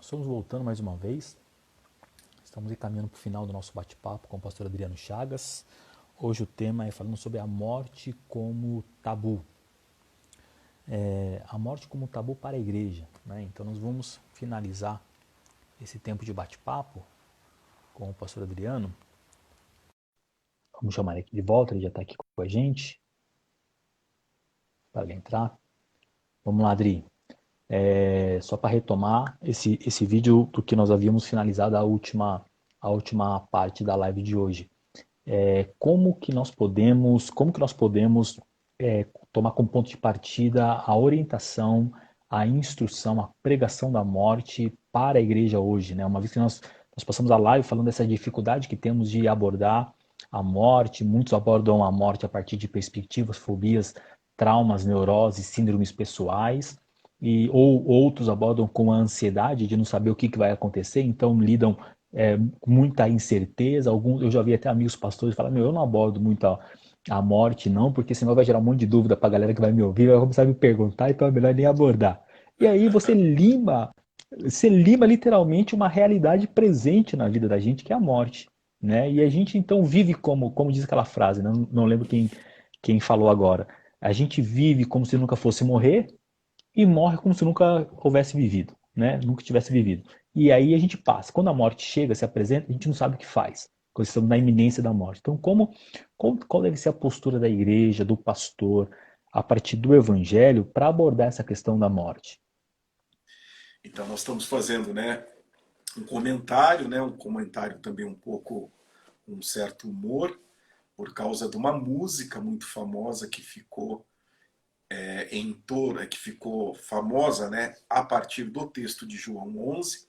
Estamos voltando mais uma vez. Estamos encaminhando para o final do nosso bate-papo com o pastor Adriano Chagas. Hoje o tema é falando sobre a morte como tabu. A morte como tabu para a igreja, né? Então nós vamos finalizar esse tempo de bate-papo com o pastor Adriano. Vamos chamar ele aqui de volta, ele já está aqui com a gente. Para ele entrar. Vamos lá, Adri. Só para retomar esse vídeo do que nós havíamos finalizado a última parte da live de hoje. Como que nós podemos tomar como ponto de partida a orientação, a instrução, a pregação da morte para a igreja hoje, né? Uma vez que nós passamos a live falando dessa dificuldade que temos de abordar a morte, muitos abordam a morte a partir de perspectivas, fobias, traumas, neuroses, síndromes pessoais, ou outros abordam com a ansiedade de não saber o que vai acontecer, então lidam com muita incerteza. Eu já vi até amigos pastores falar, eu não abordo muito a morte não, porque senão vai gerar um monte de dúvida para a galera que vai me ouvir, vai começar a me perguntar, então é melhor nem abordar. E aí você lima literalmente uma realidade presente na vida da gente, que é a morte, né? E a gente então vive como diz aquela frase, não lembro quem falou agora, a gente vive como se nunca fosse morrer, e morre como se nunca houvesse vivido, né? Nunca tivesse vivido. E aí a gente passa. Quando a morte chega, se apresenta, a gente não sabe o que faz. Quando estamos na iminência da morte. Então, qual deve ser a postura da igreja, do pastor, a partir do evangelho, para abordar essa questão da morte? Então, nós estamos fazendo, um comentário também um pouco com um certo humor, por causa de uma música muito famosa que ficou que ficou famosa, a partir do texto de João 11,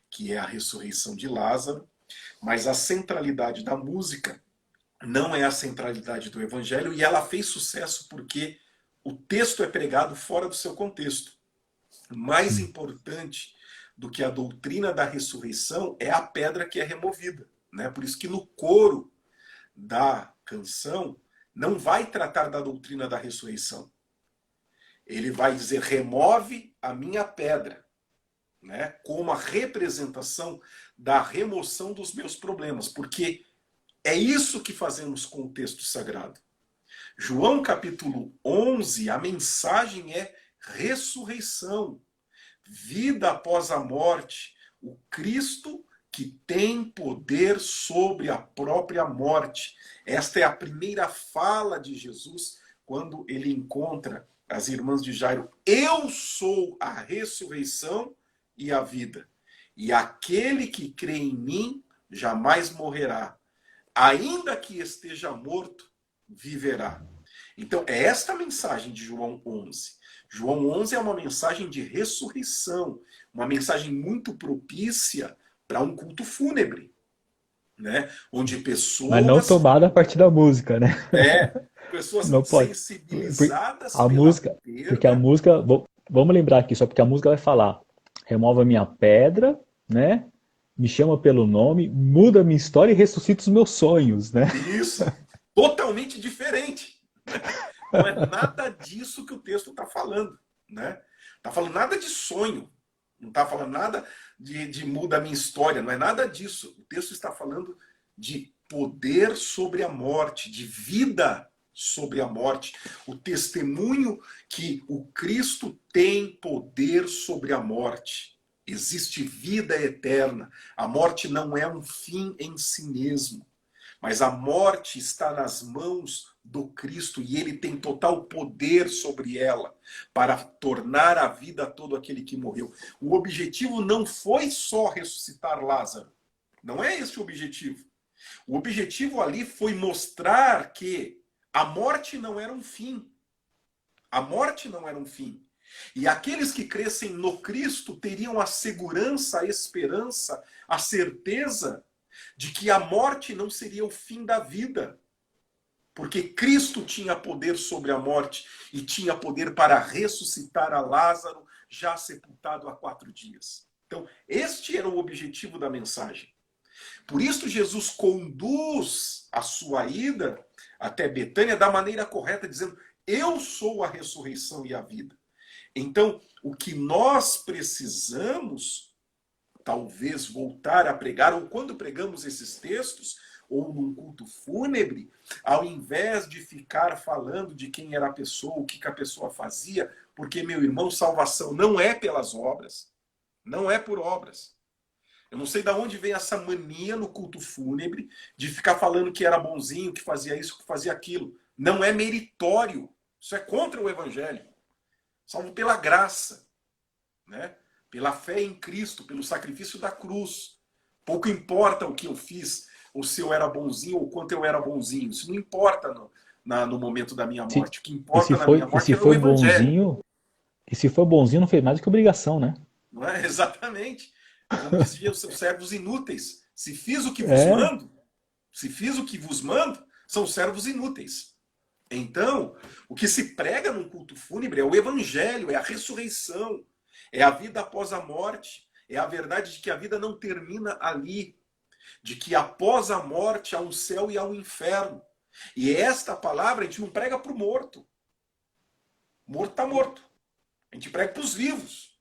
que é a ressurreição de Lázaro, mas a centralidade da música não é a centralidade do evangelho, e ela fez sucesso porque o texto é pregado fora do seu contexto. Mais importante do que a doutrina da ressurreição é a pedra que é removida, né? Por isso que no coro da canção não vai tratar da doutrina da ressurreição. Ele vai dizer, remove a minha pedra, né? Como a representação da remoção dos meus problemas, porque é isso que fazemos com o texto sagrado. João capítulo 11, a mensagem é ressurreição, vida após a morte, o Cristo que tem poder sobre a própria morte. Esta é a primeira fala de Jesus quando ele encontra as irmãs de Jairo. Eu sou a ressurreição e a vida. E aquele que crê em mim jamais morrerá. Ainda que esteja morto, viverá. Então, é esta a mensagem de João 11. João 11 é uma mensagem de ressurreição, uma mensagem muito propícia para um culto fúnebre, né? Onde Mas não pessoas, tomada a partir da música, né? pessoas Não pode. sensibilizadas A pela música, porque a perda. música, vamos lembrar aqui, só porque a música vai falar, remove a minha pedra, né? Me chama pelo nome, muda a minha história e ressuscita os meus sonhos, né? Isso, totalmente diferente. Não é nada disso que o texto está falando, né? Está falando nada de sonho, não está falando nada de muda a minha história, não é nada disso. O texto está falando de poder sobre a morte, de vida sobre a morte. O testemunho que o Cristo tem poder sobre a morte. Existe vida eterna. A morte não é um fim em si mesmo. Mas a morte está nas mãos do Cristo e ele tem total poder sobre ela para tornar a vida a todo aquele que morreu. O objetivo não foi só ressuscitar Lázaro. Não é esse o objetivo. O objetivo ali foi mostrar que a morte não era um fim. A morte não era um fim. E aqueles que crescem no Cristo teriam a segurança, a esperança, a certeza de que a morte não seria o fim da vida. Porque Cristo tinha poder sobre a morte e tinha poder para ressuscitar a Lázaro, já sepultado há 4 dias. Então, este era o objetivo da mensagem. Por isso, Jesus conduz a sua ida até Betânia da maneira correta, dizendo, eu sou a ressurreição e a vida. Então, o que nós precisamos talvez voltar a pregar, ou quando pregamos esses textos, ou num culto fúnebre, ao invés de ficar falando de quem era a pessoa, o que a pessoa fazia, porque, meu irmão, salvação não é pelas obras, não é por obras. Eu não sei de onde vem essa mania no culto fúnebre de ficar falando que era bonzinho, que fazia isso, que fazia aquilo. Não é meritório. Isso é contra o evangelho. Salvo pela graça, né? Pela fé em Cristo, pelo sacrifício da cruz. Pouco importa o que eu fiz, ou se eu era bonzinho, ou quanto eu era bonzinho. Isso não importa no momento da minha Se, morte. O que importa na minha e morte se é o foi evangelho. bonzinho, e se foi bonzinho, não fez mais do que obrigação, né? Não é? Exatamente. Como diziam os seus servos inúteis. Se fiz o que vos É, mando, se fiz o que vos mando, são servos inúteis. Então, o que se prega num culto fúnebre é o evangelho, é a ressurreição, é a vida após a morte, é a verdade de que a vida não termina ali, de que após a morte há um céu e há um inferno. E esta palavra a gente não prega para o morto. Morto está morto. A gente prega para os vivos.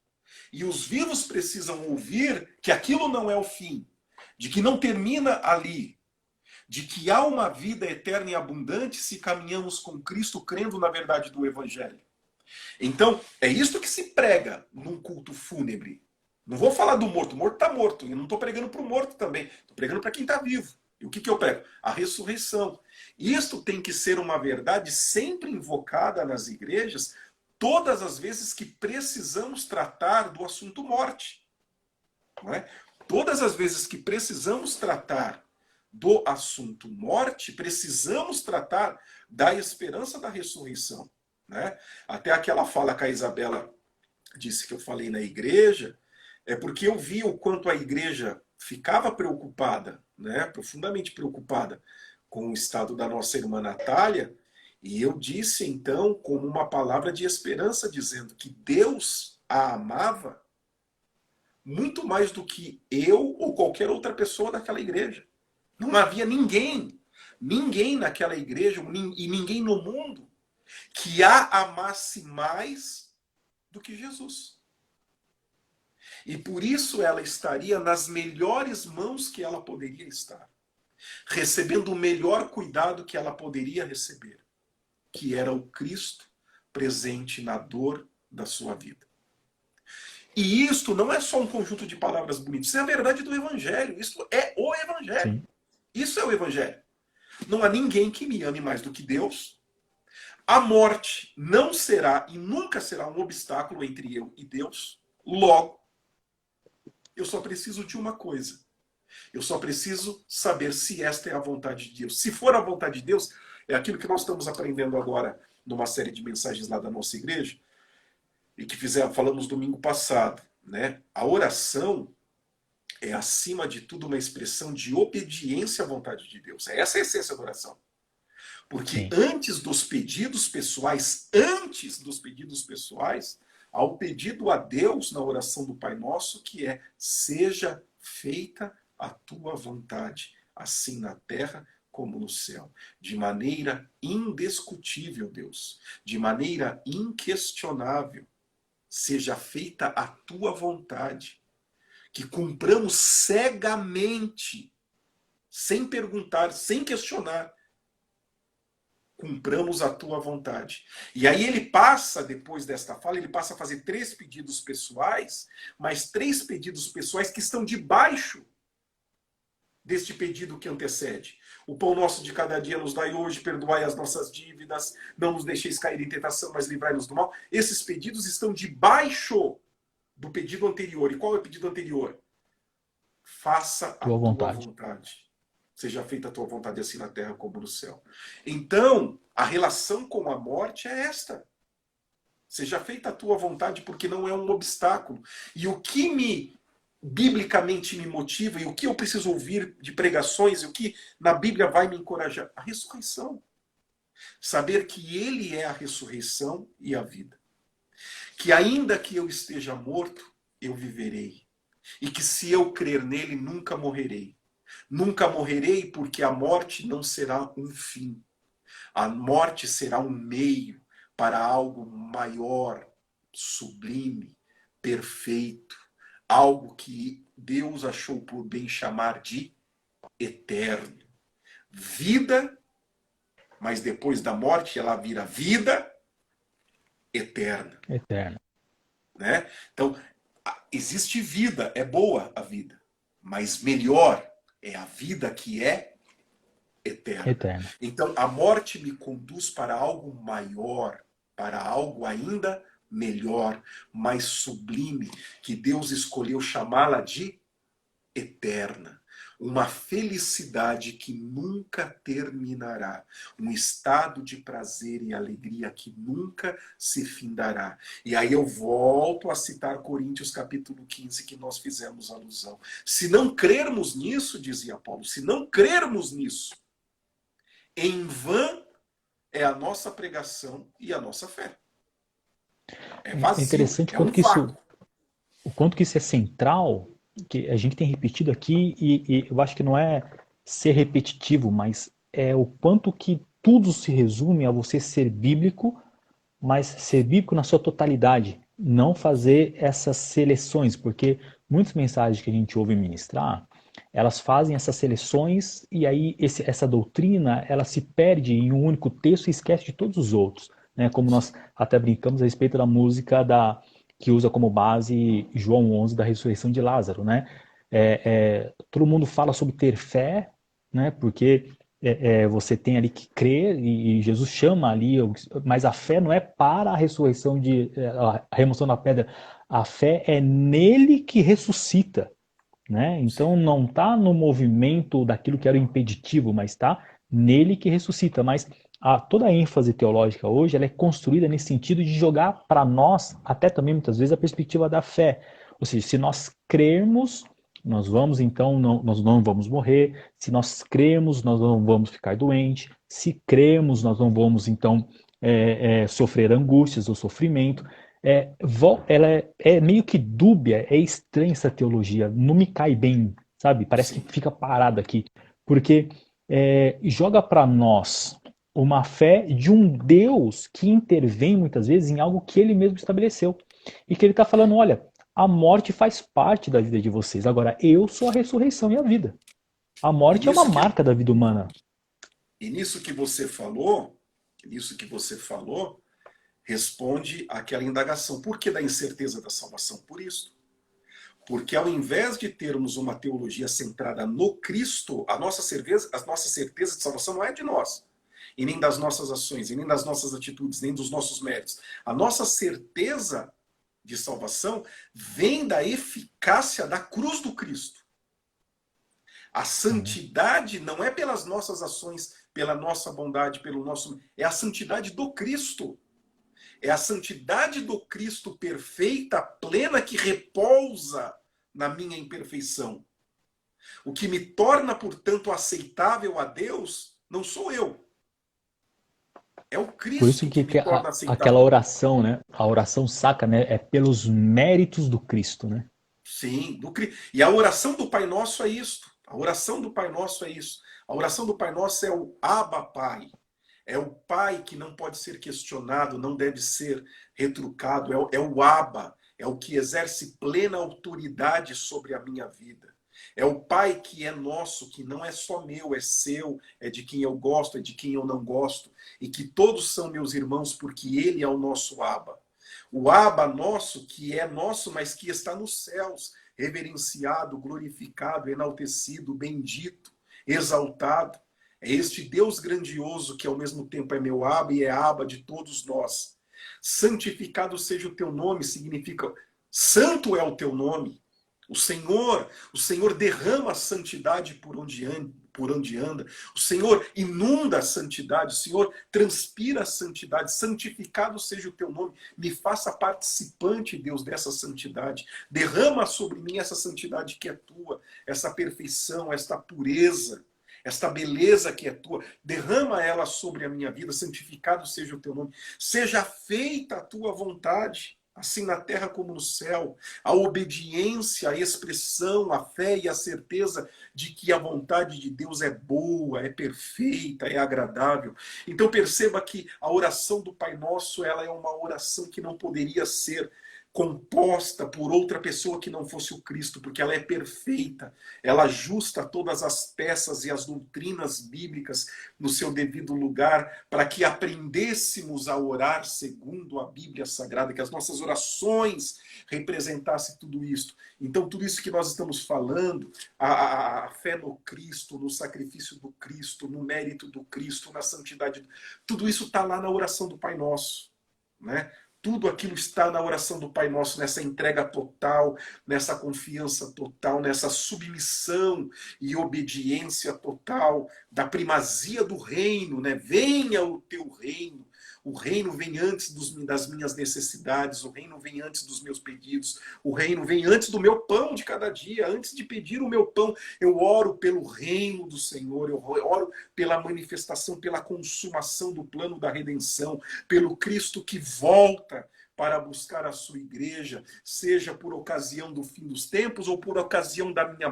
E os vivos precisam ouvir que aquilo não é o fim, de que não termina ali, de que há uma vida eterna e abundante se caminhamos com Cristo crendo na verdade do Evangelho. Então, é isto que se prega num culto fúnebre. Não vou falar do morto, o morto está morto, e não estou pregando para o morto também, estou pregando para quem está vivo. E o que eu prego? A ressurreição. Isto tem que ser uma verdade sempre invocada nas igrejas, todas as vezes que precisamos tratar do assunto morte. Não é? Todas as vezes que precisamos tratar do assunto morte, precisamos tratar da esperança da ressurreição. Né? Até aquela fala que a Isabela disse que eu falei na igreja, é porque eu vi o quanto a igreja ficava preocupada, né? Profundamente preocupada com o estado da nossa irmã Natália, e eu disse então como uma palavra de esperança, dizendo que Deus a amava muito mais do que eu ou qualquer outra pessoa daquela igreja. Não havia ninguém naquela igreja e ninguém no mundo que a amasse mais do que Jesus. E por isso ela estaria nas melhores mãos que ela poderia estar, recebendo o melhor cuidado que ela poderia receber, que era o Cristo presente na dor da sua vida. E isto não é só um conjunto de palavras bonitas, isso é a verdade do Evangelho, isso é o Evangelho. sim. Isso é o Evangelho. Não há ninguém que me ame mais do que Deus. A morte não será e nunca será um obstáculo entre eu e Deus. Logo, eu só preciso de uma coisa. Eu só preciso saber se esta é a vontade de Deus. Se for a vontade de Deus, é aquilo que nós estamos aprendendo agora numa série de mensagens lá da nossa igreja e que falamos domingo passado, né? A oração é, acima de tudo, uma expressão de obediência à vontade de Deus. Essa é a essência da oração. Porque Sim. antes dos pedidos pessoais, há o pedido a Deus na oração do Pai Nosso, que é: seja feita a tua vontade, assim na terra como no céu. De maneira indiscutível, Deus, de maneira inquestionável, seja feita a tua vontade. Que cumpramos cegamente, sem perguntar, sem questionar, cumpramos a tua vontade. E aí ele passa, depois desta fala, ele passa a fazer 3 pedidos pessoais, mas 3 pedidos pessoais que estão debaixo deste pedido que antecede. O pão nosso de cada dia nos dai hoje, perdoai as nossas dívidas, não nos deixeis cair em tentação, mas livrai-nos do mal. Esses pedidos estão debaixo do pedido anterior. E qual é o pedido anterior? Faça a Tua tua vontade. vontade. Seja feita a tua vontade assim na terra como no céu. Então, a relação com a morte é esta. Seja feita a tua vontade porque não é um obstáculo. E o que biblicamente me motiva e o que eu preciso ouvir de pregações e o que na Bíblia vai me encorajar? A ressurreição. Saber que Ele é a ressurreição e a vida. Que ainda que eu esteja morto, eu viverei. E que se eu crer nele, nunca morrerei. Nunca morrerei porque a morte não será um fim. A morte será um meio para algo maior, sublime, perfeito, algo que Deus achou por bem chamar de eterno. Vida, mas depois da morte ela vira vida eterna. Eterno. Né? Então, existe vida, é boa a vida, mas melhor é a vida que é eterna. Eterno. Então, a morte me conduz para algo maior, para algo ainda melhor, mais sublime, que Deus escolheu chamá-la de eterna. Uma felicidade que nunca terminará. Um estado de prazer e alegria que nunca se findará. E aí eu volto a citar Coríntios capítulo 15, que nós fizemos alusão. Se não crermos nisso, dizia Paulo, se não crermos nisso, em vão é a nossa pregação e a nossa fé. É É vazio, interessante é um vácuo. o quanto que isso é central, que a gente tem repetido aqui, e eu acho que não é ser repetitivo, mas é o quanto que tudo se resume a você ser bíblico, mas ser bíblico na sua totalidade, não fazer essas seleções, porque muitas mensagens que a gente ouve ministrar, elas fazem essas seleções e aí essa doutrina ela se perde em um único texto e esquece de todos os outros, né? Como nós até brincamos a respeito da música que usa como base João 11 da ressurreição de Lázaro, né? Todo mundo fala sobre ter fé, né? Porque você tem ali que crer e Jesus chama ali, mas a fé não é para a ressurreição a remoção da pedra, a fé é nele que ressuscita, né? Sim. Então não está no movimento daquilo que era o impeditivo, mas está nele que ressuscita. Mas toda a ênfase teológica hoje ela é construída nesse sentido de jogar para nós, até também muitas vezes, a perspectiva da fé. Ou seja, se nós crermos, nós vamos então, nós não vamos morrer. Se nós crermos, nós não vamos ficar doentes. Se crermos, nós não vamos então sofrer angústias ou sofrimento. Ela é meio que dúbia, é estranha essa teologia, não me cai bem, sabe? Parece que Sim. fica parado aqui, porque joga para nós uma fé de um Deus que intervém muitas vezes em algo que ele mesmo estabeleceu. E que ele está falando, olha, a morte faz parte da vida de vocês, agora eu sou a ressurreição e a vida. A E morte é uma nisso que, marca da vida humana. e nisso que você falou, nisso que você falou, responde àquela indagação. Por que da incerteza da salvação? Por isso. Porque ao invés de termos uma teologia centrada no Cristo, a nossa certeza de salvação não é de nós, e nem das nossas ações, e nem das nossas atitudes, nem dos nossos méritos. A nossa certeza de salvação vem da eficácia da cruz do Cristo. A santidade não é pelas nossas ações, pela nossa bondade, pelo nosso. É a santidade do Cristo. É a santidade do Cristo perfeita, plena, que repousa na minha imperfeição. O que me torna, portanto, aceitável a Deus, não sou eu. É o Por isso Cristo que que, me torna aquela aceitável. oração, né? A oração saca, né? É pelos méritos do Cristo, né? Sim, e a oração do Pai Nosso é isto. A oração do Pai Nosso é isso. A oração do Pai Nosso é o Abba Pai. É o Pai que não pode ser questionado, não deve ser retrucado. É o Abba, é o que exerce plena autoridade sobre a minha vida. É o Pai que é nosso, que não é só meu, é seu, é de quem eu gosto, é de quem eu não gosto. E que todos são meus irmãos, porque Ele é o nosso Abba. O Abba nosso, que é nosso, mas que está nos céus, reverenciado, glorificado, enaltecido, bendito, exaltado. É este Deus grandioso que ao mesmo tempo é meu Abba e é Abba de todos nós. Santificado seja o teu nome, significa santo é o teu nome. O Senhor derrama a santidade por onde anda. O Senhor inunda a santidade, o Senhor transpira a santidade. Santificado seja o teu nome. Me faça participante, Deus, dessa santidade. Derrama sobre mim essa santidade que é tua, essa perfeição, esta pureza, esta beleza que é tua. Derrama ela sobre a minha vida. Santificado seja o teu nome. Seja feita a tua vontade, assim na terra como no céu. A obediência, a expressão, a fé e a certeza de que a vontade de Deus é boa, é perfeita, é agradável. Então perceba que a oração do Pai Nosso, ela é uma oração que não poderia ser composta por outra pessoa que não fosse o Cristo, porque ela é perfeita, ela ajusta todas as peças e as doutrinas bíblicas no seu devido lugar, para que aprendêssemos a orar segundo a Bíblia Sagrada, que as nossas orações representassem tudo isso. Então, tudo isso que nós estamos falando, a fé no Cristo, no sacrifício do Cristo, no mérito do Cristo, na santidade, tudo isso está lá na oração do Pai Nosso, né? Tudo aquilo está na oração do Pai Nosso, nessa entrega total, nessa confiança total, nessa submissão e obediência total, da primazia do reino, né? Venha o teu reino. O reino vem antes das minhas necessidades, o reino vem antes dos meus pedidos, o reino vem antes do meu pão de cada dia. Antes de pedir o meu pão, eu oro pelo reino do Senhor, eu oro pela manifestação, pela consumação do plano da redenção, pelo Cristo que volta para buscar a sua igreja, seja por ocasião do fim dos tempos ou por ocasião da minha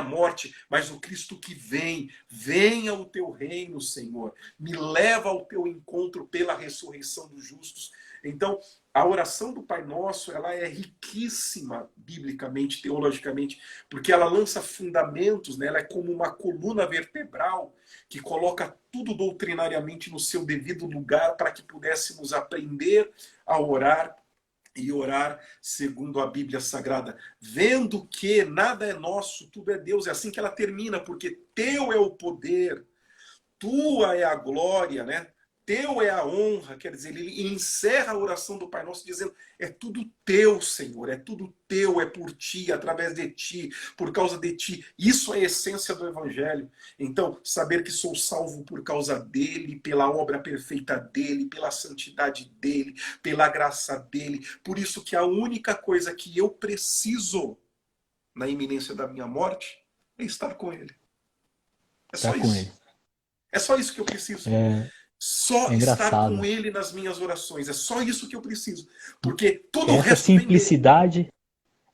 morte, mas o Cristo que vem, venha o teu reino, Senhor, me leva ao teu encontro pela ressurreição dos justos. Então, a oração do Pai Nosso, ela é riquíssima biblicamente, teologicamente, porque ela lança fundamentos, né? Ela é como uma coluna vertebral que coloca tudo doutrinariamente no seu devido lugar para que pudéssemos aprender a orar e orar segundo a Bíblia Sagrada, vendo que nada é nosso, tudo é Deus. É assim que ela termina, porque teu é o poder, tua é a glória, né? Teu é a honra, quer dizer, ele encerra a oração do Pai Nosso dizendo, é tudo teu, Senhor, é tudo teu, é por ti, através de ti, por causa de ti. Isso é a essência do Evangelho. Então, saber que sou salvo por causa dele, pela obra perfeita dele, pela santidade dele, pela graça dele. Por isso que a única coisa que eu preciso na iminência da minha morte é estar com ele. É só Tá com ele. isso. É só isso que eu preciso. É, Só é estar com engraçado. ele nas minhas orações. É só isso que eu preciso. Porque todo o Essa resto vem dele. simplicidade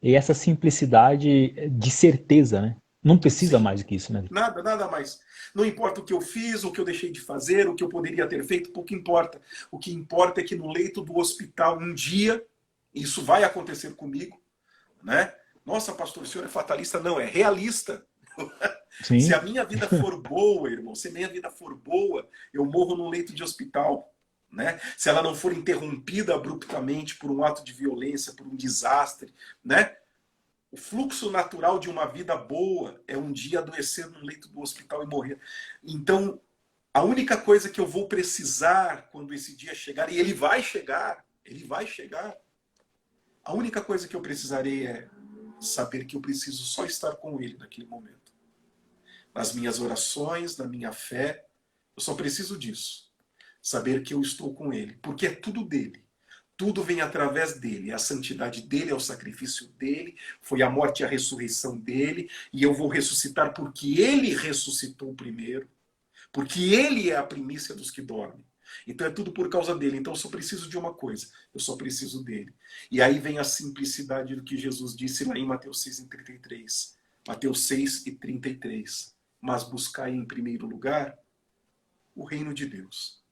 e essa simplicidade de certeza, né? Não precisa Sim, mais do que isso, né? nada, nada mais. Não importa o que eu fiz, o que eu deixei de fazer, o que eu poderia ter feito, pouco importa. O que importa é que no leito do hospital, um dia, isso vai acontecer comigo, né? Nossa, pastor, o senhor é fatalista? Não, é realista. Se a Sim, minha vida for boa, irmão, se a minha vida for boa, eu morro num leito de hospital. Né? Se ela não for interrompida abruptamente por um ato de violência, por um desastre, né? O fluxo natural de uma vida boa é um dia adoecer no leito do hospital e morrer. Então, a única coisa que eu vou precisar quando esse dia chegar, e ele vai chegar, a única coisa que eu precisarei é saber que eu preciso só estar com ele naquele momento. Nas minhas orações, na minha fé, eu só preciso disso. Saber que eu estou com ele, porque é tudo dele. Tudo vem através dele, é a santidade dele, é o sacrifício dele, foi a morte e a ressurreição dele, e eu vou ressuscitar porque ele ressuscitou primeiro, porque ele é a primícia dos que dormem. Então é tudo por causa dele. Então eu só preciso de uma coisa, eu só preciso dele. E aí vem a simplicidade do que Jesus disse lá em Mateus 6:33. Mateus 6:33. Mas buscai em primeiro lugar o reino de Deus.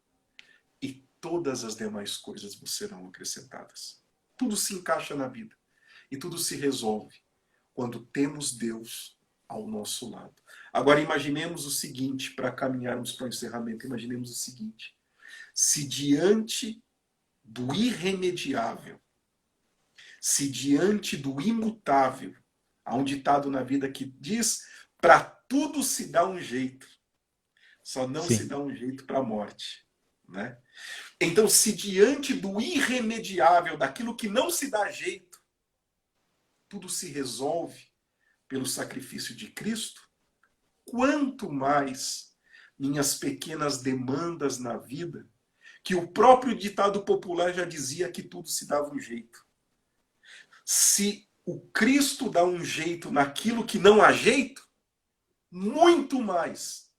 E todas as demais coisas vos serão acrescentadas. Tudo se encaixa na vida. E tudo se resolve quando temos Deus ao nosso lado. Agora imaginemos o seguinte, para caminharmos para o encerramento, imaginemos o seguinte. Se diante do irremediável, se diante do imutável, há um ditado na vida que diz, para tudo se dá um jeito, só não se sim. dá um jeito para a morte. Né? Então, se diante do irremediável, daquilo que não se dá jeito, tudo se resolve pelo sacrifício de Cristo, quanto mais minhas pequenas demandas na vida, que o próprio ditado popular já dizia que tudo se dava um jeito. Se o Cristo dá um jeito naquilo que não há jeito, muito mais.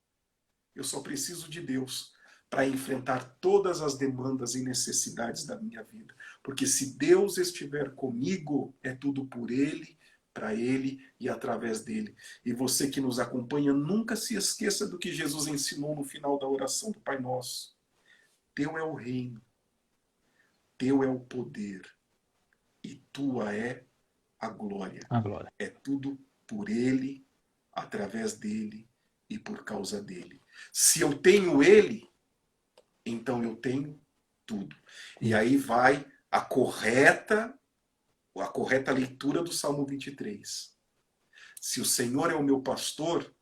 Eu só preciso de Deus para enfrentar todas as demandas e necessidades da minha vida. Porque se Deus estiver comigo, é tudo por Ele, para Ele e através dele. E você que nos acompanha, nunca se esqueça do que Jesus ensinou no final da oração do Pai Nosso. Teu é o reino, teu é o poder, tua é a glória. A glória. É tudo por Ele, através dele e por causa dele. Se eu tenho Ele, então eu tenho tudo. E aí vai a correta leitura do Salmo 23. Se o Senhor é o meu pastor,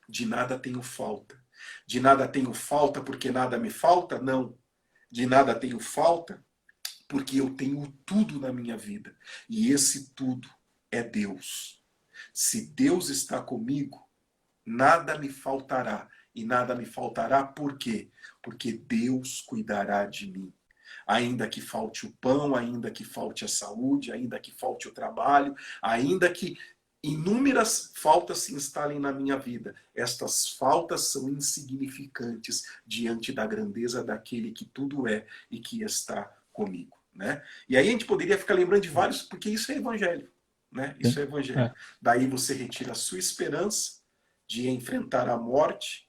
de nada tenho falta. De nada tenho falta porque nada me falta? Não. De nada tenho falta porque eu tenho tudo na minha vida. E esse tudo é Deus. Se Deus está comigo, nada me faltará. E nada me faltará por quê? Porque Deus cuidará de mim. Ainda que falte o pão, ainda que falte a saúde, ainda que falte o trabalho, ainda que inúmeras faltas se instalem na minha vida, estas faltas são insignificantes diante da grandeza daquele que tudo é e que está comigo. Né? E aí a gente poderia ficar lembrando de vários, porque isso é evangelho. Né? Isso é evangelho. Daí você retira a sua esperança de enfrentar a morte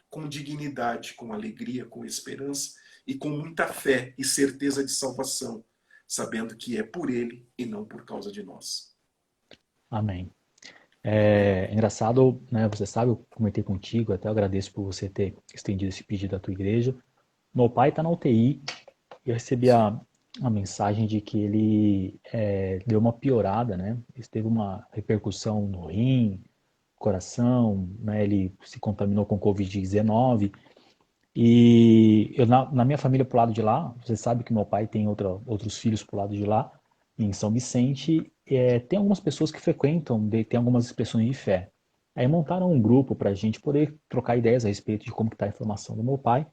com dignidade, com alegria, com esperança e com muita fé e certeza de salvação, sabendo que é por Ele e não por causa de nós. Amém. É engraçado, né? Você sabe, eu comentei contigo, até eu agradeço por você ter estendido esse pedido à tua igreja. Meu pai está na UTI e eu recebi a mensagem de que ele deu uma piorada, né? Ele teve uma repercussão no rim, coração, né? Ele se contaminou com Covid-19 e eu, na minha família pro lado de lá, você sabe que meu pai tem outros filhos pro lado de lá, em São Vicente, tem algumas pessoas que frequentam, tem algumas expressões de fé. Aí montaram um grupo para a gente poder trocar ideias a respeito de como está a informação do meu pai.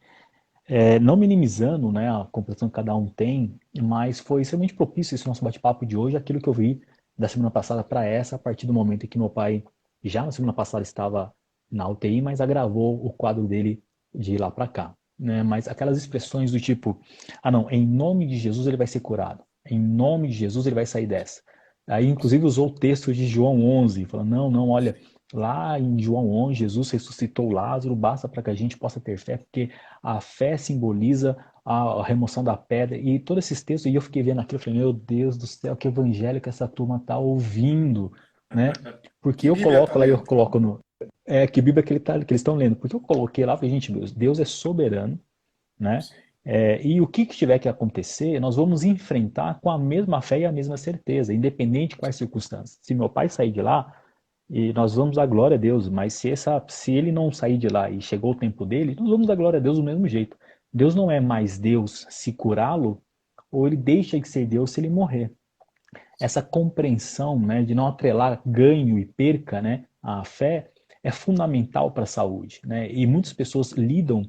Não minimizando, né, a compreensão que cada um tem, mas foi extremamente propício esse nosso bate-papo de hoje, aquilo que eu vi da semana passada para essa, a partir do momento em que meu pai, já na semana passada, estava na UTI, mas agravou o quadro dele de lá para cá. Né? Mas aquelas expressões do tipo, ah não, em nome de Jesus ele vai ser curado, em nome de Jesus ele vai sair dessa. Aí, inclusive, usou o texto de João 11, falando, não, olha, lá em João 11, Jesus ressuscitou Lázaro, basta para que a gente possa ter fé, porque a fé simboliza a remoção da pedra, e todos esses textos, e eu fiquei vendo aquilo, eu falei, meu Deus do céu, que evangelho que essa turma está ouvindo, né? Porque Que eu Bíblia está coloco lá, eu lendo? coloco no... que Bíblia que eles estão lendo, porque eu coloquei lá, falei, gente, Deus é soberano, né? Sim. E o que tiver que acontecer, nós vamos enfrentar com a mesma fé e a mesma certeza, independente de quais circunstâncias. Se meu pai sair de lá, e nós vamos dar glória a Deus, mas se ele não sair de lá e chegou o tempo dele, nós vamos dar glória a Deus do mesmo jeito. Deus não é mais Deus se curá-lo, ou ele deixa de ser Deus se ele morrer. Essa compreensão, né, de não atrelar ganho e perca, né, à fé é fundamental para a saúde. Né? E muitas pessoas lidam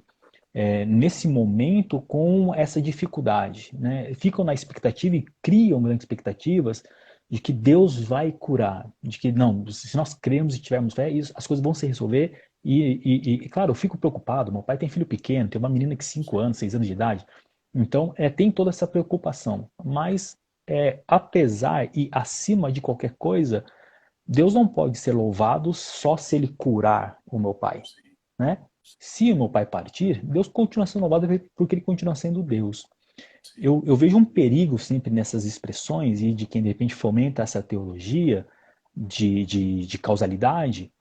nesse momento com essa dificuldade. Né? Ficam na expectativa e criam grandes expectativas de que Deus vai curar, de que não, se nós cremos e tivermos fé, as coisas vão se resolver. Claro, eu fico preocupado. Meu pai tem filho pequeno, tem uma menina de 5 anos, 6 anos de idade. Então, tem toda essa preocupação. Mas, apesar e acima de qualquer coisa, Deus não pode ser louvado só se ele curar o meu pai. Né? Se o meu pai partir, Deus continua sendo louvado porque ele continua sendo Deus. Eu vejo um perigo sempre nessas expressões e de quem de repente fomenta essa teologia de causalidade,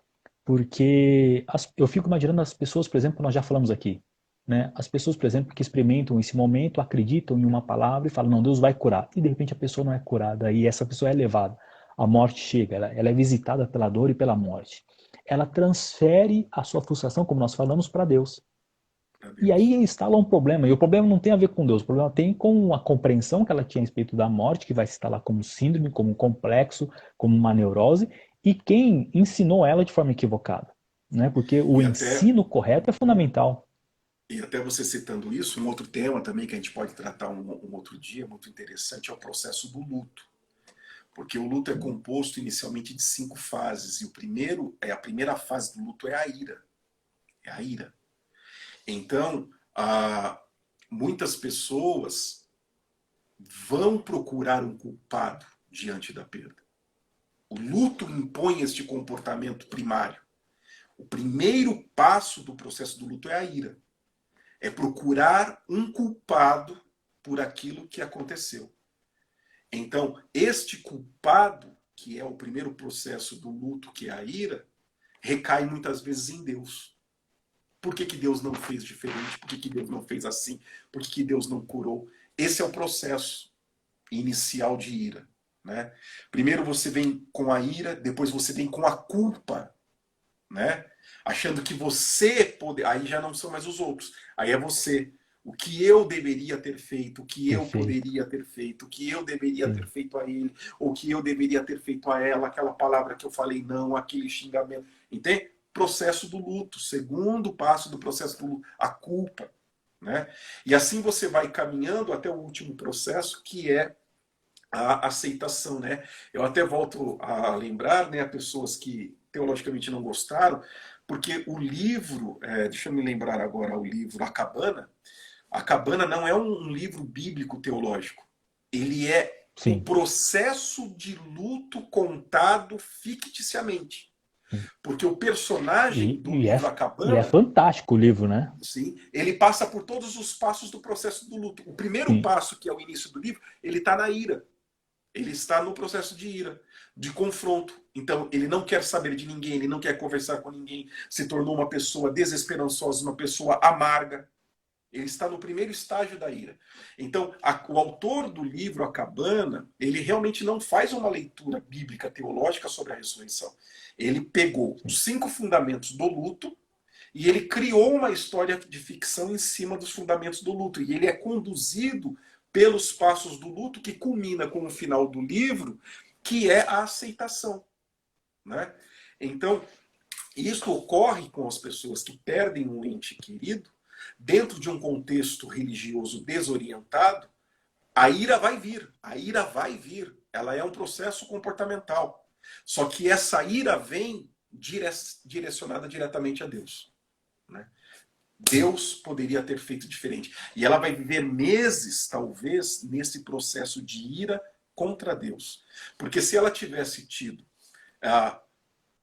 porque eu fico imaginando as pessoas, por exemplo, nós já falamos aqui, né? As pessoas, por exemplo, que experimentam esse momento, acreditam em uma palavra e falam, não, Deus vai curar. E de repente a pessoa não é curada e essa pessoa é levada. A morte chega, ela é visitada pela dor e pela morte. Ela transfere a sua frustração, como nós falamos, para Deus. E aí instala um problema, e o problema não tem a ver com Deus, o problema tem com a compreensão que ela tinha a respeito da morte, que vai se instalar como síndrome, como um complexo, como uma neurose, e quem ensinou ela de forma equivocada. Né? Porque o E até, ensino correto é fundamental. e até você citando isso, um outro tema também que a gente pode tratar um outro dia, muito interessante, é o processo do luto. Porque o luto é composto inicialmente de 5 fases, e a primeira fase do luto é a ira. É a ira. Então, muitas pessoas vão procurar um culpado diante da perda. O luto impõe este comportamento primário. O primeiro passo do processo do luto é a ira. É procurar um culpado por aquilo que aconteceu. Então, este culpado, que é o primeiro processo do luto, que é a ira, recai muitas vezes em Deus. Por que, que Deus não fez diferente? Por que, que Deus não fez assim? Por que, que Deus não curou? Esse é o processo inicial de ira. Né? Primeiro você vem com a ira, depois você vem com a culpa, né? Achando que você pode. Aí já não são mais os outros, aí é você. O que eu deveria ter feito, o que eu Perfeito. poderia ter feito, o que eu deveria ter Sim. feito a ele, ou o que eu deveria ter feito a ela, aquela palavra que eu falei não, aquele xingamento. Entende? Processo do luto, segundo passo do processo do luto, a culpa. Né? E assim você vai caminhando até o último processo, que é a aceitação, né? Eu até volto a lembrar, né, a pessoas que teologicamente não gostaram, porque o livro, deixa eu me lembrar agora, o livro A Cabana não é um livro bíblico teológico. Ele é o Sim. processo de luto contado ficticiamente. Sim. Porque o personagem E, do e, é, livro A e é Cabana, fantástico o livro, né? sim, ele passa por todos os passos do processo do luto. O primeiro Sim. passo, que é o início do livro, ele está na ira. Ele está no processo de ira, de confronto. Então, ele não quer saber de ninguém, ele não quer conversar com ninguém, se tornou uma pessoa desesperançosa, uma pessoa amarga. Ele está no primeiro estágio da ira. Então, o autor do livro A Cabana, ele realmente não faz uma leitura bíblica teológica sobre a ressurreição. Ele pegou Sim. os 5 fundamentos do luto e ele criou uma história de ficção em cima dos fundamentos do luto. E ele é conduzido pelos passos do luto, que culmina com o final do livro, que é a aceitação. Né? Então, isso ocorre com as pessoas que perdem um ente querido, dentro de um contexto religioso desorientado. A ira vai vir, a ira vai vir. Ela é um processo comportamental. Só que essa ira vem direcionada diretamente a Deus. Né? Deus poderia ter feito diferente. E ela vai viver meses, talvez, nesse processo de ira contra Deus. Porque se ela tivesse tido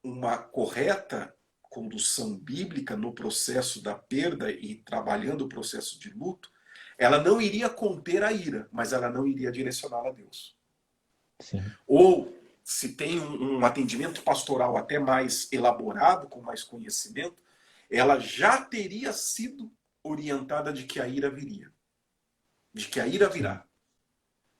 uma correta condução bíblica no processo da perda e trabalhando o processo de luto, ela não iria conter a ira, mas ela não iria direcioná-la a Deus. Sim. Ou, se tem um atendimento pastoral até mais elaborado, com mais conhecimento, ela já teria sido orientada de que a ira viria. De que a ira Sim. virá.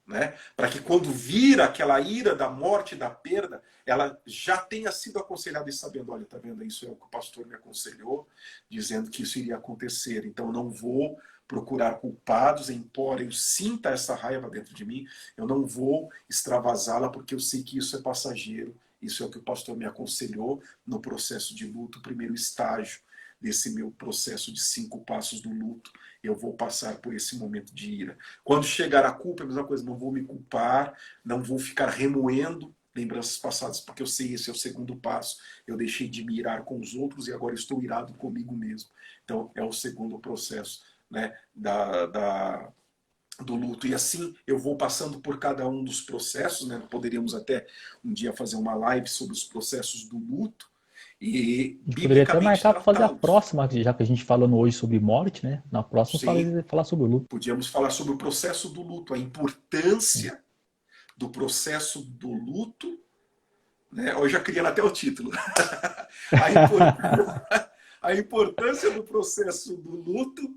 Né? Para que quando vir aquela ira da morte, da perda, ela já tenha sido aconselhada e sabendo, olha, tá vendo, isso é o que o pastor me aconselhou, dizendo que isso iria acontecer. Então não vou procurar culpados, embora eu sinta essa raiva dentro de mim, eu não vou extravasá-la, porque eu sei que isso é passageiro. Isso é o que o pastor me aconselhou no processo de luto, o primeiro estágio desse meu processo de 5 passos do luto. Eu vou passar por esse momento de ira. Quando chegar a culpa, é a mesma coisa, não vou me culpar, não vou ficar remoendo lembranças passadas, porque eu sei esse é o segundo passo. Eu deixei de me irar com os outros e agora estou irado comigo mesmo. Então, é o segundo processo, né, do luto. E assim eu vou passando por cada um dos processos, né? Poderíamos até um dia fazer uma live sobre os processos do luto e A gente poderia até biblicamente marcar para fazer a tratá-los. próxima, já que a gente falando hoje sobre morte, né? Na próxima Sim, falar sobre o luto. podíamos falar sobre o processo do luto, a Sim. importância do processo do luto, né? Eu já criando até o título. a, import... a importância do processo do luto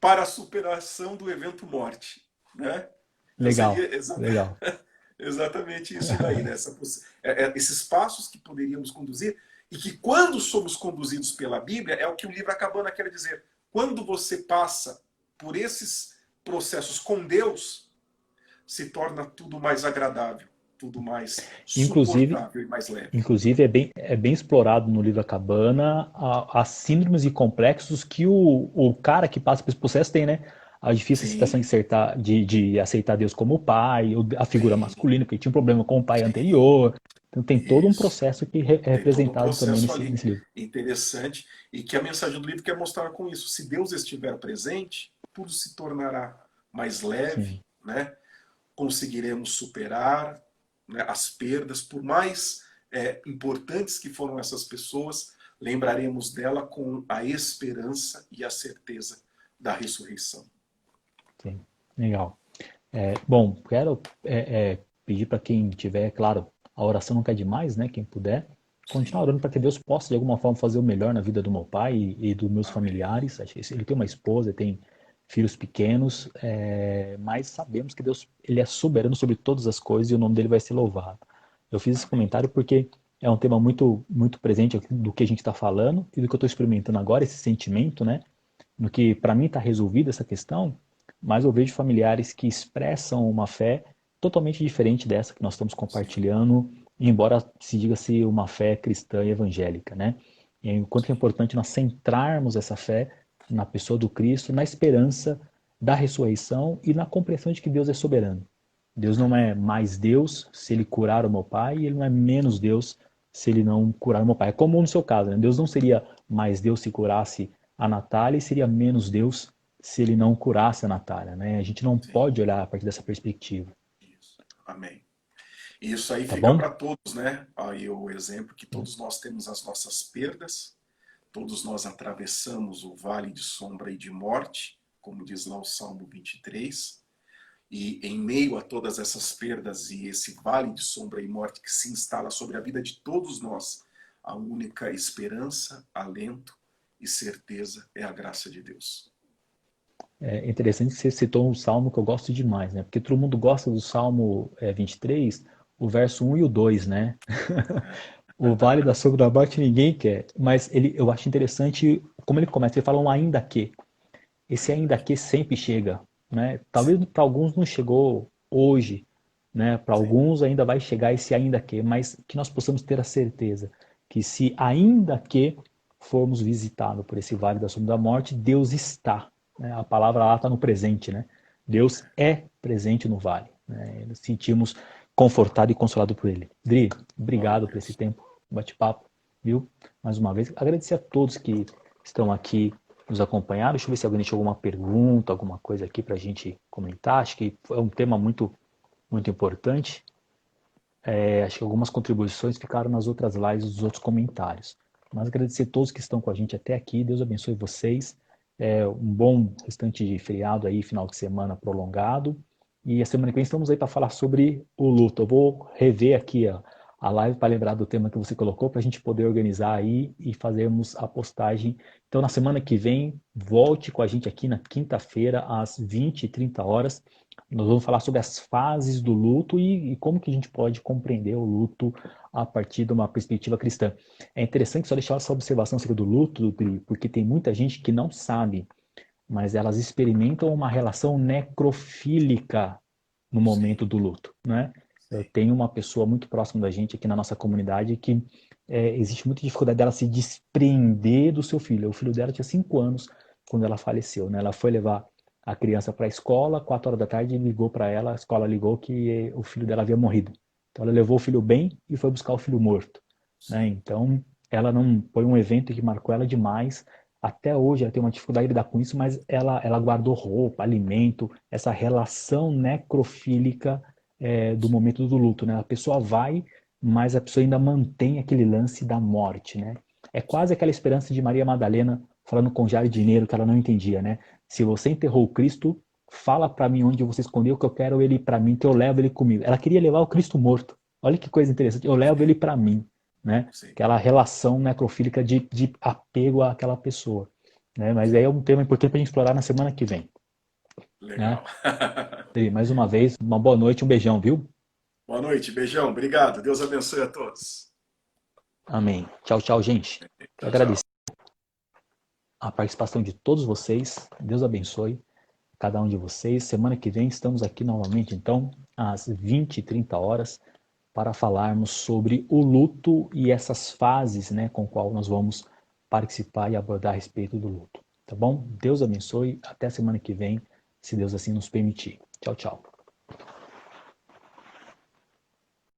para a superação do evento morte, né? Então Legal, seria legal. exatamente isso daí, né? Esses passos que poderíamos conduzir e que quando somos conduzidos pela Bíblia é o que o livro A Cabana quer dizer. Quando você passa por esses processos com Deus, se torna tudo mais agradável, tudo mais Inclusive, suportável e mais leve. inclusive é bem explorado no livro A Cabana as síndromes e complexos que o cara que passa por esse processo tem, né? A difícil aceitação Sim, de aceitar Deus como pai, a figura tem, masculina, porque tinha um problema com o pai tem. anterior. Então tem todo um Isso. processo que é Tem todo um representado também processo ali nesse livro. interessante e que a mensagem do livro quer mostrar com isso. Se Deus estiver presente, tudo se tornará mais leve, Sim. né? Conseguiremos superar, né, as perdas, por mais importantes que foram essas pessoas, lembraremos dela com a esperança e a certeza da ressurreição. Sim, legal. Bom, quero pedir para quem tiver, claro, a oração não quer demais, né? Quem puder, continuar Sim. orando para que Deus possa, de alguma forma, fazer o melhor na vida do meu pai e dos meus Amém. familiares. Ele tem uma esposa, tem filhos pequenos, mas sabemos que Deus, ele é soberano sobre todas as coisas e o nome dele vai ser louvado. Eu fiz esse Amém. comentário porque é um tema muito, muito presente aqui do que a gente está falando e do que eu estou experimentando agora, esse sentimento, né? No que para mim está resolvida essa questão, mas eu vejo familiares que expressam uma fé totalmente diferente dessa que nós estamos Sim. compartilhando, embora se diga-se uma fé cristã e evangélica, né? E o quanto é Sim. importante nós centrarmos essa fé na pessoa do Cristo, na esperança da ressurreição e na compreensão de que Deus é soberano. Deus não é Amém. mais Deus se ele curar o meu pai, e ele não é menos Deus se ele não curar o meu pai. É como no seu caso, né? Deus não seria mais Deus se curasse a Natália e seria menos Deus se ele não curasse a Natália, né? A gente não Sim. pode olhar a partir dessa perspectiva, Isso. Amém. E isso aí tá fica bom? para todos, né? Aí o exemplo que todos nós temos as nossas perdas, todos nós atravessamos o vale de sombra e de morte, como diz lá o Salmo 23. E em meio a todas essas perdas e esse vale de sombra e morte que se instala sobre a vida de todos nós, a única esperança, alento e certeza é a graça de Deus. É interessante que você citou um salmo que eu gosto demais, né? Porque todo mundo gosta do Salmo 23, o verso 1 e o 2, né? O vale da sombra da morte ninguém quer, mas eu acho interessante como ele começa, ele fala um ainda que. Esse Ainda ainda que. que sempre chega, né? Talvez Sim, para alguns não chegou hoje, né? Para sim, alguns ainda vai chegar esse ainda que, mas que nós possamos ter a certeza que se ainda que formos visitados por esse vale da sombra da morte, Deus está, né? A palavra lá está no presente, né? Deus é presente no vale, né? Nos sentimos confortados e consolados por Ele. Dri, glória a obrigado por esse Deus. tempo, bate-papo, viu? Mais uma vez, agradecer a todos que estão aqui nos acompanhar. Deixa eu ver se alguém deixou alguma pergunta, alguma coisa aqui para a gente comentar. Acho que é um tema muito, muito importante. Acho que algumas contribuições ficaram nas outras lives, dos outros comentários. Mas agradecer a todos que estão com a gente até aqui. Deus abençoe vocês. Um bom restante de feriado aí, final de semana prolongado. E a semana que vem estamos aí para falar sobre o luto. Eu vou rever aqui a live para lembrar do tema que você colocou, para a gente poder organizar aí e fazermos a postagem. Então, na semana que vem, volte com a gente aqui na quinta-feira, às 20h30. Nós vamos falar sobre as fases do luto e como que a gente pode compreender o luto a partir de uma perspectiva cristã. É interessante só deixar essa observação acerca do luto, porque tem muita gente que não sabe, mas elas experimentam uma relação necrofílica no Sim, momento do luto, né? Eu sim, tenho uma pessoa muito próxima da gente aqui na nossa comunidade que existe muita dificuldade dela se desprender do seu filho. O filho dela tinha 5 anos quando ela faleceu, né? Ela foi levar a criança para a escola, 4 horas da tarde, ligou para ela, a escola ligou que o filho dela havia morrido. Então ela levou o filho bem e foi buscar o filho morto, né? sim. Então ela não foi um evento que marcou ela demais. Até hoje ela tem uma dificuldade de lidar com isso, mas ela guardou roupa, alimento, essa relação necrofílica do momento do luto, né? A pessoa vai, mas a pessoa ainda mantém aquele lance da morte, né? É quase aquela esperança de Maria Madalena falando com o jardineiro que ela não entendia, né? Se você enterrou o Cristo, fala para mim onde você escondeu que eu quero ele para mim, que eu levo ele comigo. Ela queria levar o Cristo morto. Olha que coisa interessante. Eu levo ele para mim, né? Sim, Aquela relação necrofílica de apego àquela pessoa, né? Mas aí é sim. um tema importante para a gente explorar na semana que vem, né? Legal. E mais uma vez, uma boa noite, um beijão, viu? Boa noite, beijão, obrigado. Deus abençoe a todos. Amém. Tchau, tchau, gente. Quero Tchau, tchau. agradecer a participação de todos vocês. Deus abençoe cada um de vocês. Semana que vem estamos aqui novamente, então, às 20h30, para falarmos sobre o luto e essas fases, né, com qual nós vamos participar e abordar a respeito do luto. Tá bom? Deus abençoe. Até semana que vem, se Deus assim nos permitir. Tchau, tchau.